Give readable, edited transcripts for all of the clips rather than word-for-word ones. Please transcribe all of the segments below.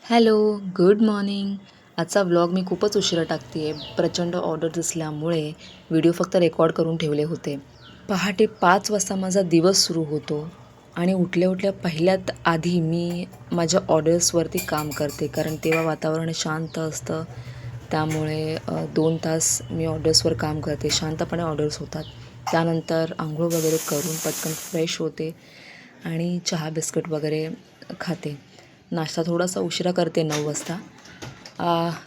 Hello, good morning. आजचा vlog मी खूपच उशिरा टाकते आहे. प्रचंड ऑर्डर्स असल्यामुळे व्हिडिओ फक्त रेकॉर्ड करून ठेवले होते. पहाटे 5 वाजता माझा दिवस सुरू होतो आणि उठल्या-उठल्या पहिल्यात आधी मी माझ्या ऑर्डर्सवरती काम करते. कारण तेव्हा वातावरण शांत असतं. त्यामुळे 2 तास मी ऑर्डर्सवर काम करते. शांतपणे ऑर्डर्स होतात. त्यानंतर अंघोळ वगैरे करून पटकन फ्रेश होते आणि चहा बिस्किट वगैरे खाते. नाश्ता थोडासा उशिरा करते 9 वाजता.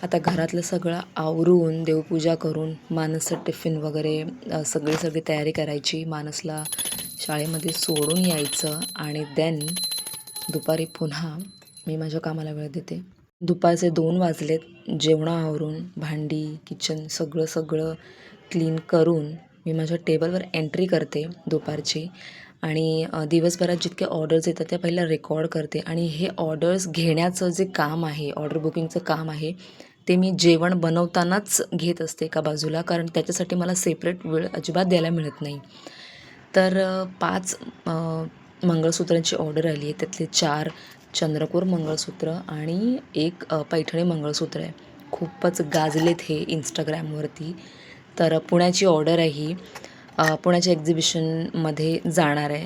आता घरातलं सगळं आवरून, देवपूजा करून, मानसचं टिफिन वगैरे सगळी तयारी करायची. मानसला शाळेमध्ये सोडून यायचं आणि देन दुपारी पुन्हा मी माझ्या कामाला वेळ देते. दुपारचे 2 वाजलेत. जेवणावरून भांडी, किचन सगळं क्लीन करून मी माझ्या टेबलवर एंट्री करते दुपारची आणि दिवसभरात जितके ऑर्डर्स येतात त्या पहिला रेकॉर्ड करते आणि हे ऑर्डर्स घेण्याचं जे काम आहे, ऑर्डर बुकिंगचं काम आहे, ते मी जेवण बनवतानाच घेत असते एका बाजूला. कारण त्याच्यासाठी मला सेपरेट वेळ अजिबात द्यायला मिळत नाही. तर 5 मंगळसूत्रांची ऑर्डर आली आहे. त्यातले 4 चंद्रकोर मंगळसूत्र आणि 1 पैठणी मंगळसूत्र आहे. खूपच गाजलेत हे Instagramवरती. तर पुण्याची ऑर्डर आहे ही. पुण्याच्या एक्झिबिशनमध्ये जाणार आहे.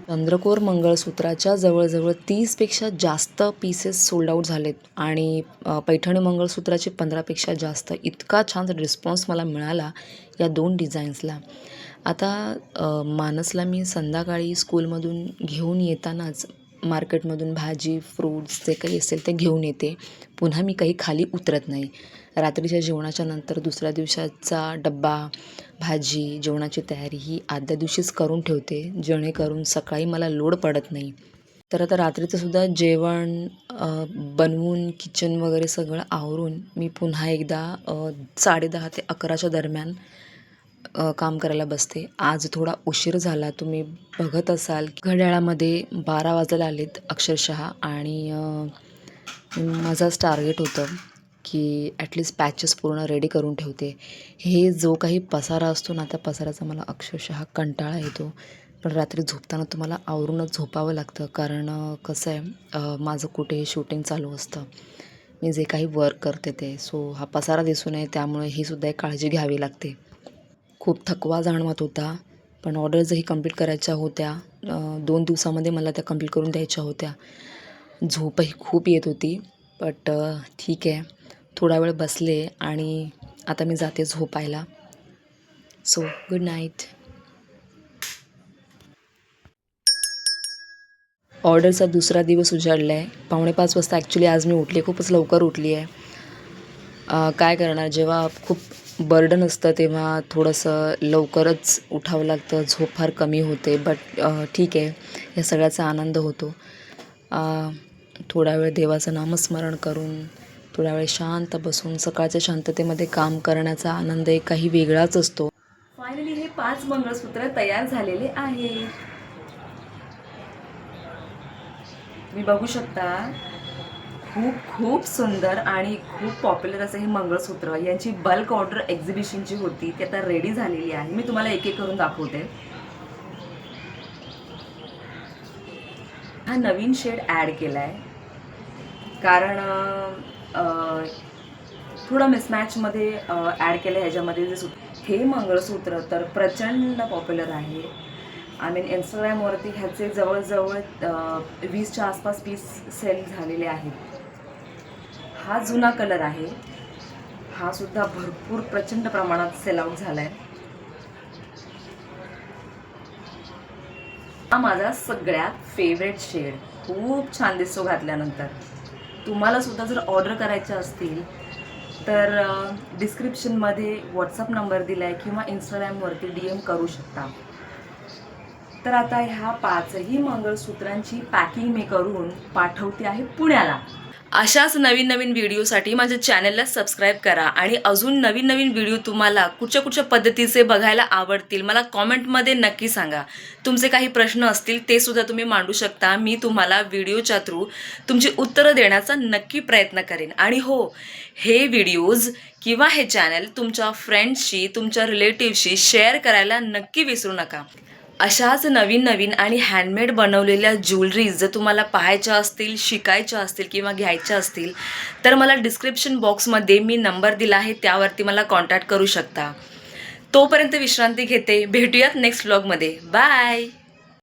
चंद्रकोर मंगळसूत्राच्या जवळ-जवळ 30पेक्षा जास्त पीसेस सोल्ड आउट झालेत आणि पैठणी मंगळसूत्राचे 15पेक्षा जास्त. इतका छान रिस्पॉन्स मला मिळाला या 2 डिझाईन्सला. आता मानसला मी संध्याकाळी स्कूलमधून घेऊन येतानाच मार्केटमधून भाजी, फ्रूट्स जे काही असेल ते घेऊन येते. पुन्हा मी काही खाली उतरत नाही. रात्रीच्या जेवणाच्या नंतर दुसऱ्या दिवसाचा डब्बा, भाजी, जेवणाची तयारी ही आदल्या दिवशीच करून ठेवते, जेणेकरून सकाळी मला लोड पडत नाही. तर आता रात्रीचं सुद्धा जेवण बनवून किचन वगैरे सगळं आवरून मी पुन्हा एकदा 10:30 ते 11च्या दरम्यान काम करायला बसते. आज थोडा उशीर झाला. तुम्ही बघत असाल की घड्याळामध्ये 12 वाजायला आलेत अक्षरशः आणि माझंच टार्गेट होतं की ॲटलीस्ट पॅचेस पूर्ण रेडी करून ठेवते. हे जो काही पसारा असतो ना, त्या पसाऱ्याचा मला अक्षरशः कंटाळा येतो. पण रात्री झोपताना तुम्हाला आवरूनच झोपावं लागतं. कारण कसं आहे, माझं कुठे शूटिंग चालू असतं. मी जे काही वर्क करते ते. सो हा पसारा दिसू नये त्यामुळे ही सुद्धा एक काळजी घ्यावी लागते. खूप थकवा जाणवत होता. पण ऑर्डर्सही कंप्लीट करायच्या होत्या. 2 दिवसामध्ये मला त्या कंप्लीट करून द्यायच्या होत्या. झोपही खूप येत होती. बट ठीक आहे. थोडा वेळ बसले आणि आता मी जाते झोपायला. So good night. ऑर्डरचा दुसरा दिवस उजाडला आहे. 4:45 वाजता ॲक्च्युली आज मी उठली. खूपच लवकर उठली आहे. काय करणार, जेव्हा खूप बर्डन असतं तेव्हा थोडंसं लवकरच उठावं लागतं. झोप फार कमी होते. बट ठीक आहे. या सगळ्याचा आनंद होतो. थोडा वेळ देवाचं नामस्मरण करून, थोडा वेळ शांत बसून सकाळच्या शांततेमध्ये काम करण्याचा आनंद एक काही वेगळाच असतो. फायनली हे 5 मंगळसूत्र तयार झालेले आहे. तुम्ही बघू शकता. खूप खूप सुंदर आणि खूप पॉप्युलर असं हे मंगळसूत्र. यांची बल्क ऑर्डर एक्झिबिशनची होती. ती आता रेडी झालेली आहे. मी तुम्हाला एक एक करून दाखवते. हा नवीन शेड ॲड केला आहे कारण थोडं मिसमॅचमध्ये ॲड केलं आहे ह्याच्यामध्ये. जे हे मंगळसूत्र तर प्रचंड पॉप्युलर आहे. आय मीन Instagramवरती ह्याचे जवळजवळ 20च्या आसपास पीस सेल झालेले आहेत. हा जुना कलर आहे. हा सुद्धा भरपूर प्रचंड प्रमाणात सेल आउट झाला आहे. हा माझा सगळ्यात फेवरेट शेड. खूप छान दिसतो घातल्यानंतर. तुम्हाला सुद्धा जर ऑर्डर करायच्या असतील तर डिस्क्रिप्शनमध्ये व्हॉट्सअप नंबर दिला आहे किंवा Instagramवरती DM करू शकता. तर आता ह्या 5ही मंगळसूत्रांची पॅकिंग मी करून पाठवते आहे पुण्याला. अशाच नवीन नवीन व्हिडिओसाठी माझ्या चॅनलला सबस्क्राईब करा आणि अजून नवीन नवीन व्हिडिओ तुम्हाला कुठच्या पद्धतीचे बघायला आवडतील मला कॉमेंटमध्ये नक्की सांगा. तुमचे काही प्रश्न असतील ते सुद्धा तुम्ही मांडू शकता. मी तुम्हाला व्हिडिओच्या थ्रू तुमची उत्तरं देण्याचा नक्की प्रयत्न करेन. आणि हो, हे व्हिडिओज किंवा हे चॅनल तुमच्या फ्रेंड्सशी, तुमच्या रिलेटिव्हशी शेअर करायला नक्की विसरू नका. अशाच नवीन नवीन आणि हँडमेड बनवलेल्या ज्वेलरीज जर तुम्हाला पाहायच्या असतील, शिकायच्या असतील किंवा घ्यायच्या असतील तर मला डिस्क्रिप्शन बॉक्समध्ये मी नंबर दिला आहे, त्यावरती मला कॉन्टॅक्ट करू शकता. तोपर्यंत विश्रांती घेते. भेटूयात नेक्स्ट व्लॉगमध्ये. बाय.